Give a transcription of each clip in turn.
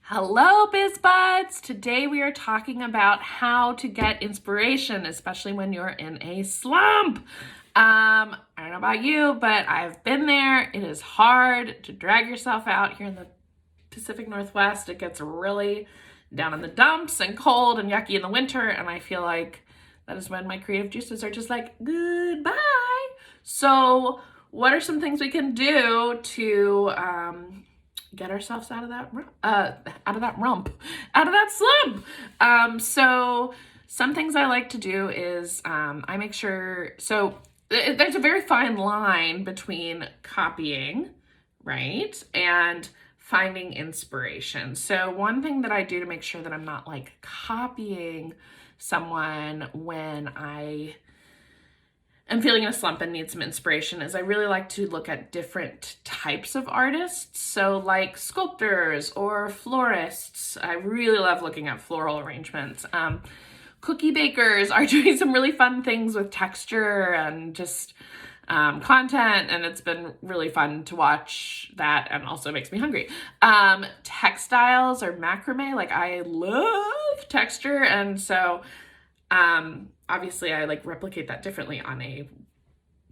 Hello, Biz Buds! Today we are talking about how to get inspiration, especially when you're in a slump. I don't know about you, but I've been there. It is hard to drag yourself out here in the Pacific Northwest. It gets really down in the dumps and cold and yucky in the winter, and I feel like that is when my creative juices are just like, goodbye. So, what are some things we can do to get ourselves out of that slump? So some things I like to do is I make sure, so there's a very fine line between copying, right, and finding inspiration. So one thing that I do to make sure that I'm not like copying someone when I am feeling in a slump and need some inspiration is I really like to look at different types of artists. So like sculptors or florists. I really love looking at floral arrangements. Cookie bakers are doing some really fun things with texture and just content, and it's been really fun to watch that, and also makes me hungry. Textiles or macrame, like I love texture, and so obviously I like replicate that differently on a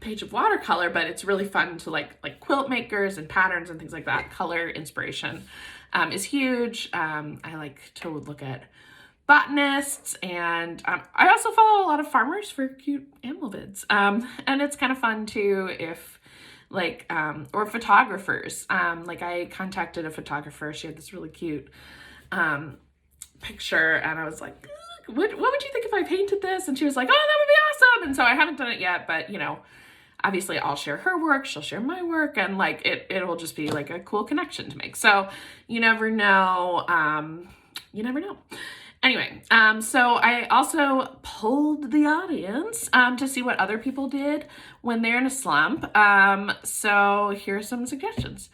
page of watercolor, but it's really fun to like quilt makers and patterns and things like that. Color inspiration is huge. I like to look at botanists, and I also follow a lot of farmers for cute animal vids. And it's kind of fun too if like, or photographers. Like I contacted a photographer. She had this really cute picture, and I was like, what would you think if I painted this? And she was like, oh, that would be awesome. And so I haven't done it yet, but you know, obviously I'll share her work, she'll share my work, and like it will just be like a cool connection to make. So you never know. Anyway, so I also polled the audience to see what other people did when they're in a slump. So here are some suggestions.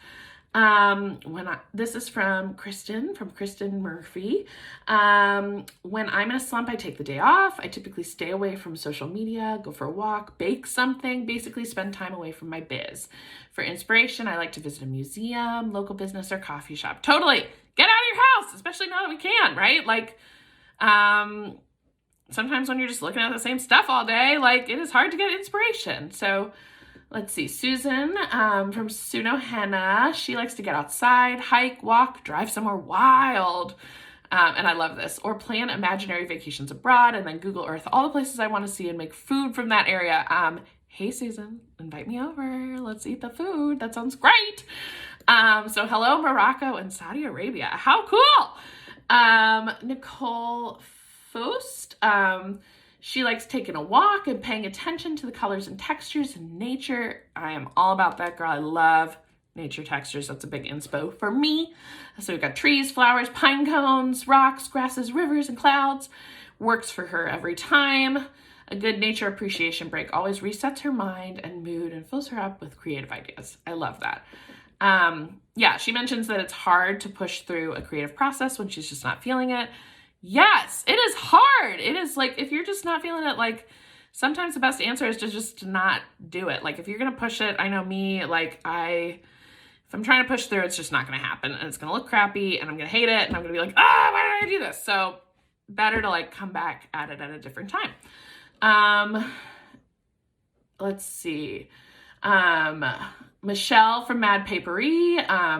This is from Kristen Murphy. When I'm in a slump, I take the day off. I typically stay away from social media, go for a walk, bake something, basically spend time away from my biz. For inspiration, I like to visit a museum, local business, or coffee shop. Totally. Get out of your house, especially now that we can, right? Like, sometimes when you're just looking at the same stuff all day, like it is hard to get inspiration. So let's see, Susan from Suno Henna, she likes to get outside, hike, walk, drive somewhere wild. And I love this. Or plan imaginary vacations abroad and then Google Earth all the places I want to see and make food from that area. Hey, Susan, invite me over. Let's eat the food. That sounds great. So hello, Morocco and Saudi Arabia. How cool. Nicole Fost, she likes taking a walk and paying attention to the colors and textures in nature. I am all about that, girl. I love nature textures. That's a big inspo for me. So we've got trees, flowers, pine cones, rocks, grasses, rivers, and clouds. Works for her every time. A good nature appreciation break always resets her mind and mood and fills her up with creative ideas. I love that. Yeah, she mentions that it's hard to push through a creative process when she's just not feeling it. Yes, it is hard. It is like, if you're just not feeling it, like sometimes the best answer is to just not do it. Like if you're going to push it, I know me, like if I'm trying to push through, it's just not going to happen, and it's going to look crappy, and I'm going to hate it, and I'm going to be like, why did I do this? So better to like come back at it at a different time. Let's see. Michelle from Mad Papery,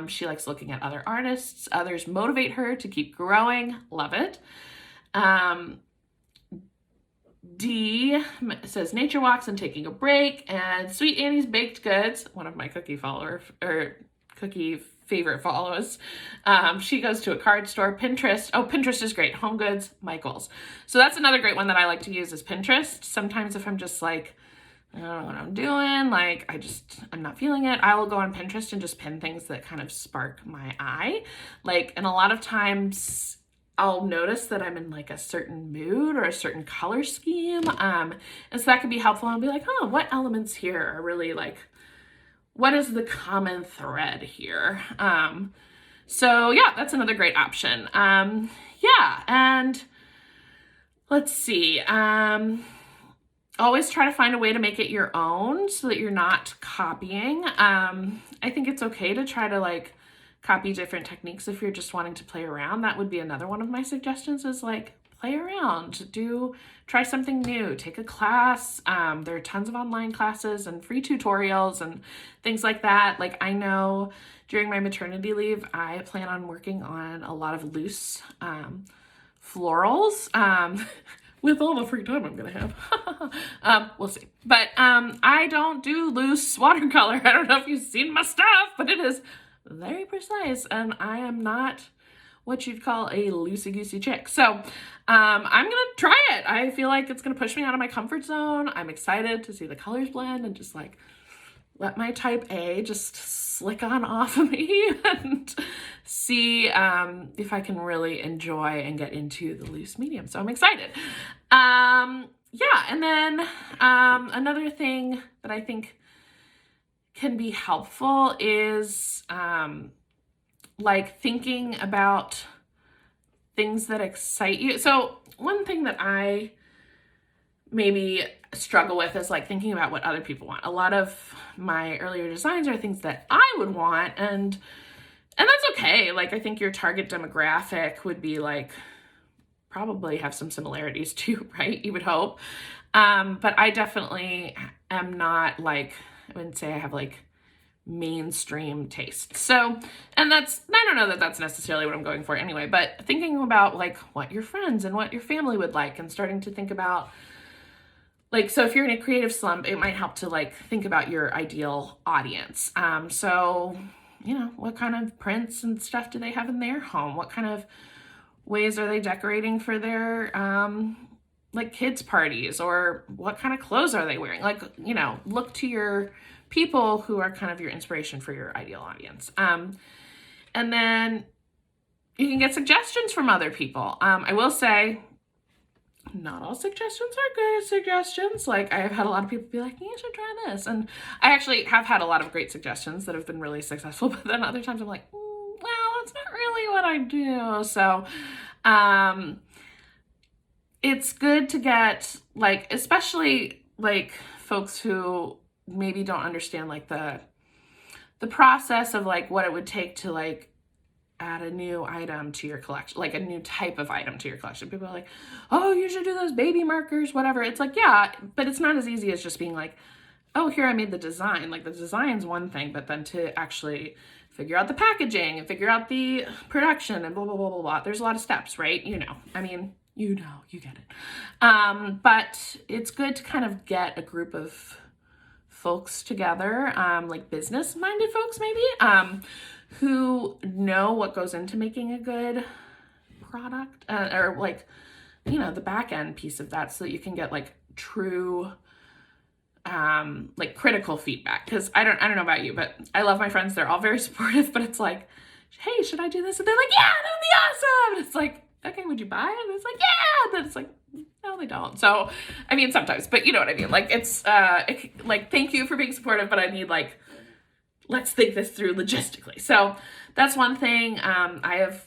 she likes looking at other artists. Others motivate her to keep growing. Love it. D says nature walks and taking a break. And Sweet Annie's Baked Goods, one of my cookie favorite followers. She goes to a card store. Pinterest. Oh, Pinterest is great. Home Goods, Michaels. So that's another great one that I like to use is Pinterest. Sometimes if I'm just like, I don't know what I'm doing, like I'm not feeling it, I will go on Pinterest and just pin things that kind of spark my eye. Like, and a lot of times I'll notice that I'm in like a certain mood or a certain color scheme. And so that can be helpful. I'll be like, oh, what elements here are really like, what is the common thread here? So yeah, that's another great option. Yeah, and let's see. Always try to find a way to make it your own so that you're not copying. I think it's okay to try to like copy different techniques if you're just wanting to play around. That would be another one of my suggestions, is like play around, try something new, take a class. There are tons of online classes and free tutorials and things like that. Like, I know during my maternity leave, I plan on working on a lot of loose florals. With all the free time I'm gonna have. We'll see. But I don't do loose watercolor. I don't know if you've seen my stuff, but it is very precise, and I am not what you'd call a loosey-goosey chick. So I'm gonna try it. I feel like it's gonna push me out of my comfort zone. I'm excited to see the colors blend and just like let my type A just slick on off of me and see if I can really enjoy and get into the loose medium. So I'm excited. Yeah, and then another thing that I think can be helpful is like thinking about things that excite you. So one thing that I maybe struggle with is like thinking about what other people want. A lot of my earlier designs are things that I would want, and that's okay. Like, I think your target demographic would be like probably have some similarities too, right? You would hope. But I definitely am not like, I wouldn't say I have like mainstream taste. So, and I don't know that that's necessarily what I'm going for anyway, but thinking about like what your friends and what your family would like, and starting to think about like, so if you're in a creative slump, it might help to like think about your ideal audience. So, what kind of prints and stuff do they have in their home? What kind of ways are they decorating for their like kids parties, or what kind of clothes are they wearing? Like, look to your people who are kind of your inspiration for your ideal audience. And then you can get suggestions from other people. I will say, not all suggestions are good suggestions. Like, I have had a lot of people be like, you should try this. And I actually have had a lot of great suggestions that have been really successful, but then other times I'm like, well, that's not really what I do. So, it's good to get like, especially like folks who maybe don't understand like the process of like what it would take to like add a new item to your collection, like a new type of item to your collection. People are like, oh, you should do those baby markers, whatever. It's like, yeah, but it's not as easy as just being like, oh, here, I made the design. Like, the design's one thing, but then to actually figure out the packaging and figure out the production and blah, blah, blah, blah, blah. There's a lot of steps, right? You get it. But it's good to kind of get a group of folks together, like business-minded folks maybe, who know what goes into making a good product, or like, the back end piece of that, so that you can get like true, like critical feedback. Because I don't know about you, but I love my friends. They're all very supportive, but it's like, hey, should I do this? And they're like, yeah, that would be awesome. And it's like, okay, would you buy it? And it's like, yeah. And then it's like, no, they don't. So, I mean, sometimes, but you know what I mean? Like, it's, like, thank you for being supportive, but I need like, let's think this through logistically. So that's one thing. I have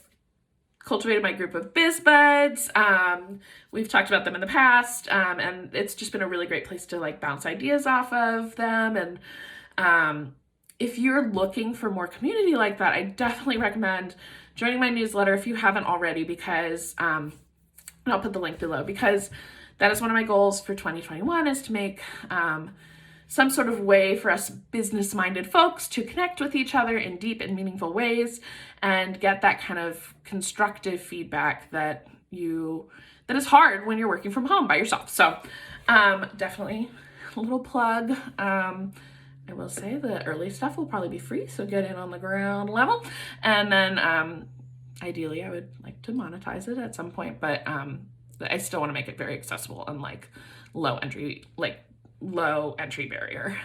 cultivated my group of biz buds. We've talked about them in the past, and it's just been a really great place to like bounce ideas off of them. And if you're looking for more community like that, I definitely recommend joining my newsletter if you haven't already, because and I'll put the link below, because that is one of my goals for 2021, is to make some sort of way for us business-minded folks to connect with each other in deep and meaningful ways, and get that kind of constructive feedback that is hard when you're working from home by yourself. So definitely a little plug. I will say the early stuff will probably be free, so get in on the ground level. And then ideally I would like to monetize it at some point, but I still want to make it very accessible and like low entry barrier.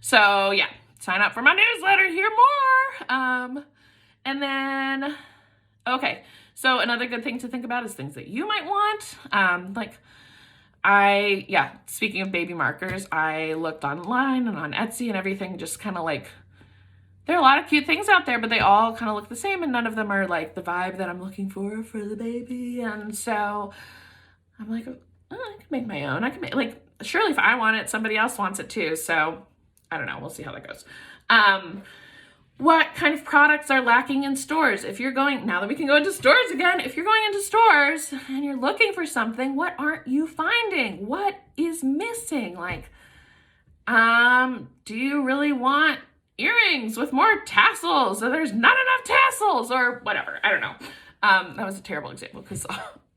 So yeah, sign up for my newsletter, hear more. And then, okay, so another good thing to think about is things that you might want. Speaking of baby markers, I looked online and on Etsy and everything, just kind of like, there are a lot of cute things out there, but they all kind of look the same, and none of them are like the vibe that I'm looking for the baby. And so I'm like, I can make my own. I can make, like, surely if I want it, somebody else wants it too. So I don't know. We'll see how that goes. what kind of products are lacking in stores. If you're going, now that we can go into stores again, if you're going into stores and you're looking for something, what aren't you finding? What is missing? Like, do you really want earrings with more tassels? Or there's not enough tassels or whatever. I don't know. That was a terrible example because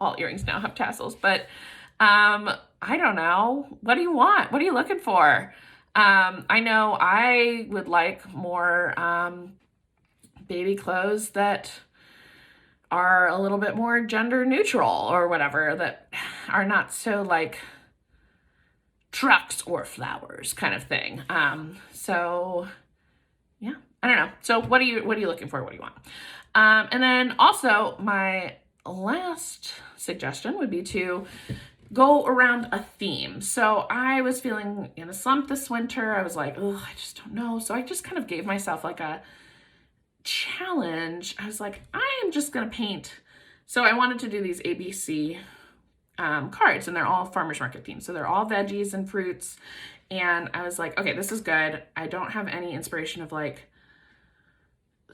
all earrings now have tassels, but I don't know. What do you want? What are you looking for? I know I would like more baby clothes that are a little bit more gender neutral or whatever, that are not so like trucks or flowers kind of thing. So yeah, I don't know. So what are you looking for? What do you want? And then also my last suggestion would be to go around a theme. So I was feeling in a slump this winter. I was like, oh, I just don't know. So I just kind of gave myself like a challenge. I was like, I am just going to paint. So I wanted to do these ABC cards, and they're all farmers market themed. So they're all veggies and fruits. And I was like, okay, this is good. I don't have any inspiration of like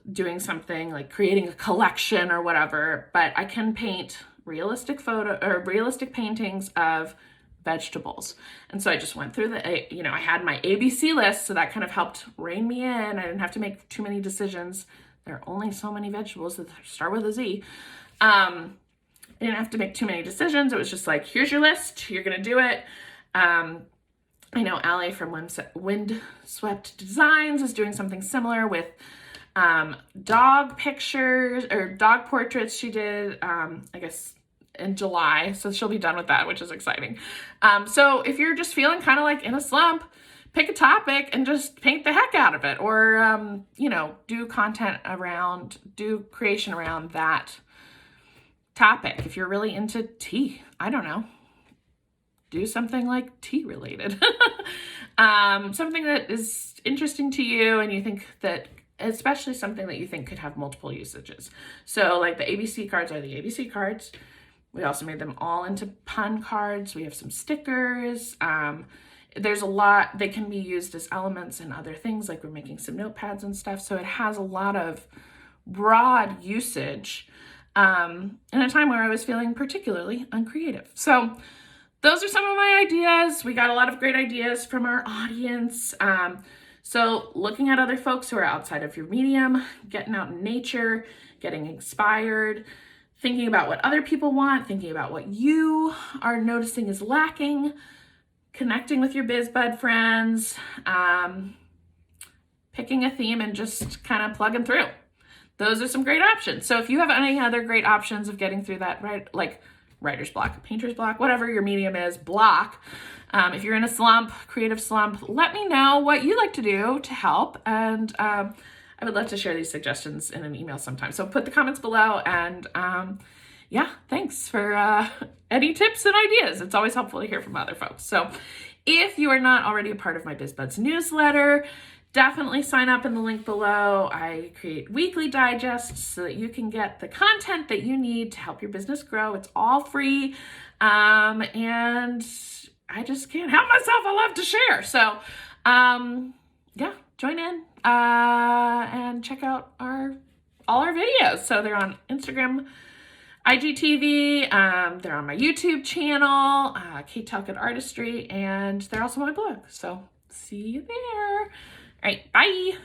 doing something like creating a collection or whatever, but I can paint realistic paintings of vegetables. And so I just went through I had my ABC list, so that kind of helped rein me in. I didn't have to make too many decisions. There are only so many vegetables that start with a Z. I didn't have to make too many decisions. It was just like, here's your list. You're going to do it. I know Allie from Windswept Designs is doing something similar with dog pictures or dog portraits. She did, I guess in July. So she'll be done with that, which is exciting. So if you're just feeling kind of like in a slump, pick a topic and just paint the heck out of it, or, do creation around that topic. If you're really into tea, I don't know, do something like tea related, something that is interesting to you and you think that, especially something that you think could have multiple usages. So like the ABC cards are the ABC cards. We also made them all into pun cards. We have some stickers. There's a lot, they can be used as elements in other things, like we're making some notepads and stuff. So it has a lot of broad usage in a time where I was feeling particularly uncreative. So those are some of my ideas. We got a lot of great ideas from our audience. So looking at other folks who are outside of your medium, getting out in nature, getting inspired, thinking about what other people want, thinking about what you are noticing is lacking, connecting with your BizBud friends, picking a theme and just kind of plugging through. Those are some great options. So if you have any other great options of getting through that, right, like writer's block, painter's block, whatever your medium is, block. If you're in a slump, creative slump, let me know what you like to do to help. And I would love to share these suggestions in an email sometime. So put the comments below, and thanks for any tips and ideas. It's always helpful to hear from other folks. So if you are not already a part of my BizBuds newsletter, definitely sign up in the link below. I create weekly digests so that you can get the content that you need to help your business grow. It's all free. And I just can't help myself. I love to share. So, join in and check out all our videos. So they're on Instagram, IGTV, they're on my YouTube channel, Kate Talcott Artistry, and they're also on my blog. So see you there. All right, bye.